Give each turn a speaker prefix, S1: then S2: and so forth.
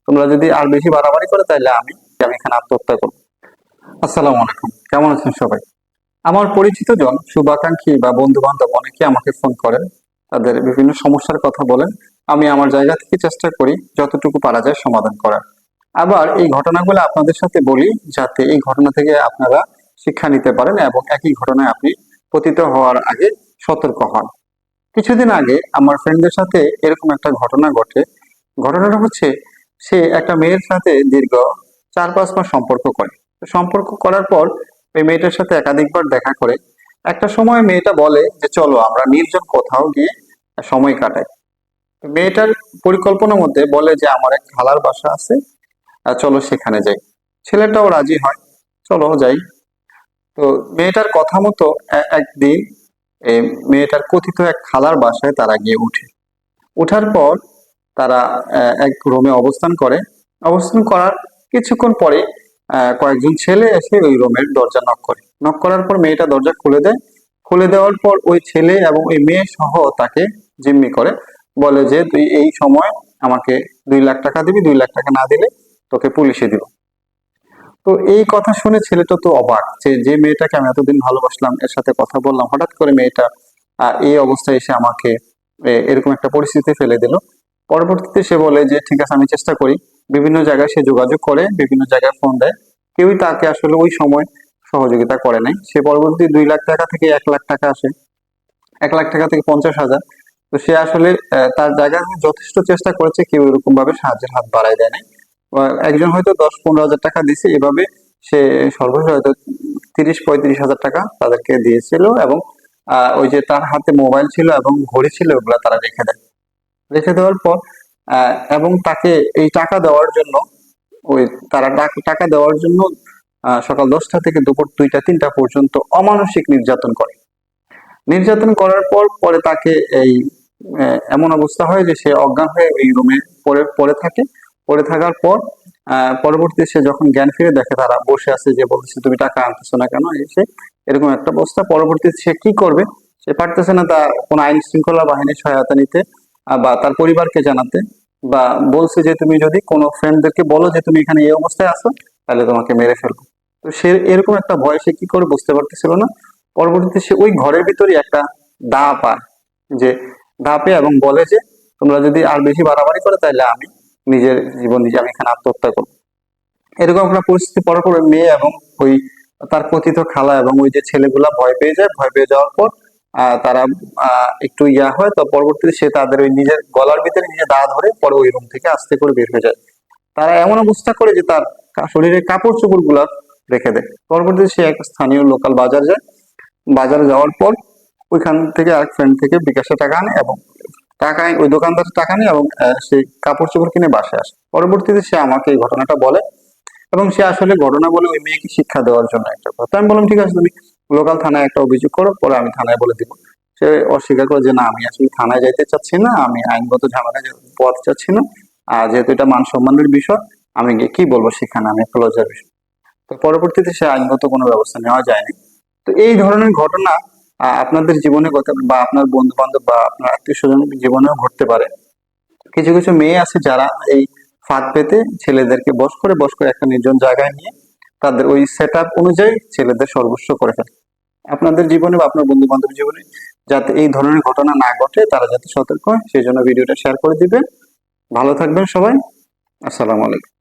S1: তোমরা যদি আর বেশি বাড়াবাড়ি করে তাহলে আমি আমি এখানে আত্মহত্যা করবো। আসসালামু আলাইকুম, কেমন আছেন সবাই? আমার পরিচিত জন, শুভাকাঙ্ক্ষী বা বন্ধু বান্ধব অনেকে আমাকে ফোন করেন, তাদের বিভিন্ন সমস্যার কথা বলেন। আমি আমার জায়গা থেকে চেষ্টা করি যতটুকু পারা যায় সমাধান করার। আবার এই ঘটনাগুলো আপনাদের সাথে বলি যাতে এই ঘটনা থেকে আপনারা শিক্ষা নিতে পারেন এবং একই ঘটনায় আপনি পতিত হওয়ার আগে সতর্ক হন। কিছুদিন আগে আমার ফ্রেন্ডদের সাথে এরকম একটা ঘটনা ঘটে। ঘটনাটা হচ্ছে, সে একটা মেয়ের সাথে দীর্ঘ 4-5 মাস সম্পর্ক করে। তো সম্পর্ক করার পর ওই মেয়েটার সাথে একাধিকবার দেখা করে। একটা সময় মেয়েটা বলে যে চলো আমরা নির্জন কোথাও গিয়ে সময় কাটাই। তো মেয়েটার পরিকল্পনার মধ্যে বলে যে আমার এক খালার বাসা আছে, চলো সেখানে যাই। ছেলেটাও রাজি হয়, চলো যাই। তো মেয়েটার কথা মতো একদিন এই মেয়েটার কথিত এক খালার বাসায় তারা গিয়ে উঠে। ওঠার পর তারা এক রুমে অবস্থান করে। অবস্থান করার কিছুক্ষণ পরে কয়েকজন ছেলে এসে ওই রুমের দরজা নক করে। নক করার পর মেয়েটা দরজা খুলে দেয়। খুলে দেওয়ার পর ওই ছেলে এবং ওই মেয়ে সহ তাকে জিম্মি করে, বলে যে তুই এই সময় আমাকে 2 লাখ টাকা দিবি, 2 লাখ টাকা না দিলে তোকে পুলিশে দিব। তো এই কথা শুনে ছেলেটা তো অবাক, যে যে মেয়েটাকে আমি এতদিন ভালোবাসলাম, এর সাথে কথা বললাম, হঠাৎ করে মেয়েটা এই অবস্থায় এসে আমাকে এরকম একটা পরিস্থিতি ফেলে দিল। পরবর্তীতে সে বলে যে ঠিক আছে আমি চেষ্টা করি। বিভিন্ন জায়গায় সে যোগাযোগ করে, বিভিন্ন জায়গায় ফোন দেয়, কেউই তাকে আসলে ওই সময় সহযোগিতা করে নাই। সে পরবর্তী 2 লাখ টাকা থেকে 1 লাখ টাকা আসে, 1 লাখ টাকা থেকে 50,000। তো সে আসলে তার জায়গায় যথেষ্ট চেষ্টা করেছে, কেউ এরকম ভাবে সাহায্যের হাত বাড়ায় দেয় নাই। একজন হয়তো 10-15 হাজার টাকা দিছে, এভাবে সে সর্বশেষ হয়তো 30-35 হাজার টাকা তাদেরকে দিয়েছিল। এবং ওই যে তার হাতে মোবাইল ছিল এবং ঘড়ি ছিল, ওগুলা তারা রেখে দেয়। রেখে দেওয়ার পর এবং তাকে এই টাকা দেওয়ার জন্য, ওই তারা টাকা দেওয়ার জন্য সকাল 10টা থেকে দুপুর 2টা-3টা পর্যন্ত অমানসিক নির্যাতন করে। নির্যাতন করার পর পরে তাকে এই এমন অবস্থা হয় যে সে অজ্ঞান হয়ে ওই রুমে পড়ে পড়ে থাকে। পড়ে থাকার পর পরবর্তীতে সে যখন জ্ঞান ফিরে দেখে তারা বসে আছে, যে বলছে তুমি টাকা আনতেছো না কেন, এসে এরকম একটা অবস্থা। পরবর্তীতে সে কি করবে, সে পারতেছে না তার কোন আইন শৃঙ্খলা বাহিনীর সহায়তা নিতে বা তার পরিবারকে জানাতে, বা বলছে যে তুমি যদি কোনো ফ্রেন্ডদেরকে বলো যে তুমি এখানে এই অবস্থায় আছো, তাহলে তোমাকে মেরে ফেলবো। তো সে এরকম একটা ভয়, সে কি করে বুঝতে পারতেছিল না। পরবর্তীতে সে ওই ঘরের ভিতরে একটা দা পায়, যে দা পেয়ে এবং বলে যে তোমরা যদি আর বেশি বাড়াবাড়ি করে তাহলে আমি নিজের জীবন নিজে আমি এখানে আত্মহত্যা করবো। এরকম একটা পরিস্থিতি পড়ার পর মেয়ে এবং ওই তার কথিত খালা এবং ওই যে ছেলেগুলা ভয় পেয়ে যায়। ভয় পেয়ে যাওয়ার পর তারা একটু ইয়া হয়। তো পরবর্তীতে সে তাদের ওই নিজের গলার ভিতরে নিজে দা ধরে পরে ওই রুম থেকে আস্তে করে বের হয়ে যায়। তারা এমন অবস্থা করে যে তার শরীরের কাপড় চোপড় গুলা রেখে দেয়। পরবর্তীতে সে এক স্থানীয় লোকাল বাজার যায়। বাজারে যাওয়ার পর ওইখান থেকে আরেক ফ্রেন্ড থেকে বিকাশে টাকা আনে এবং ওই দোকানদার টাকা নেয় এবং সে কাপড় চোপড় কিনে বাসায় আসে। পরবর্তীতে সে আমাকে এই ঘটনাটা বলে এবং সে আসলে ঘটনা বলে ওই মেয়েকে শিক্ষা দেওয়ার জন্য একটা কথা। আমি বললাম ঠিক আছে, তুমি লোকাল থানায় একটা অভিযোগ করো, পরে আমি থানায় বলে দিব। সে অস্বীকার করে যে না, আমি আসলে থানায় যাইতে চাচ্ছি না, আমি আইনগত ঝামেলায় পোয়াতে চাচ্ছি না। আর যেহেতু এটা মান সম্মানের বিষয়, আমি গিয়ে কি বলবো সেখানে, আমি একটা লজ্জার বিষয়। তো পরবর্তীতে সে আইনগত কোনো ব্যবস্থা নেওয়া যায়নি। তো এই ধরনের ঘটনা আপনাদের জীবনে বা আপনার বন্ধু বান্ধব বা আপনার আত্মীয় স্বজন জীবনেও ঘটতে পারে। কিছু কিছু মেয়ে আছে যারা এই ফাঁদ পেতে ছেলেদেরকে বশ করে একটা নির্জন জায়গায় নিয়ে তাদের ওই সেট আপ অনুযায়ী ছেলেদের সর্বস্ব করে ফেলে। আপনাদের জীবনে বা আপনার বন্ধু বান্ধব জীবনে যাতে এই ধরনের ঘটনা না ঘটে, তারা যাতে সতর্ক হয় সেই জন্য ভিডিওটা শেয়ার করে দিবেন। ভালো থাকবেন সবাই। আসসালামু আলাইকুম।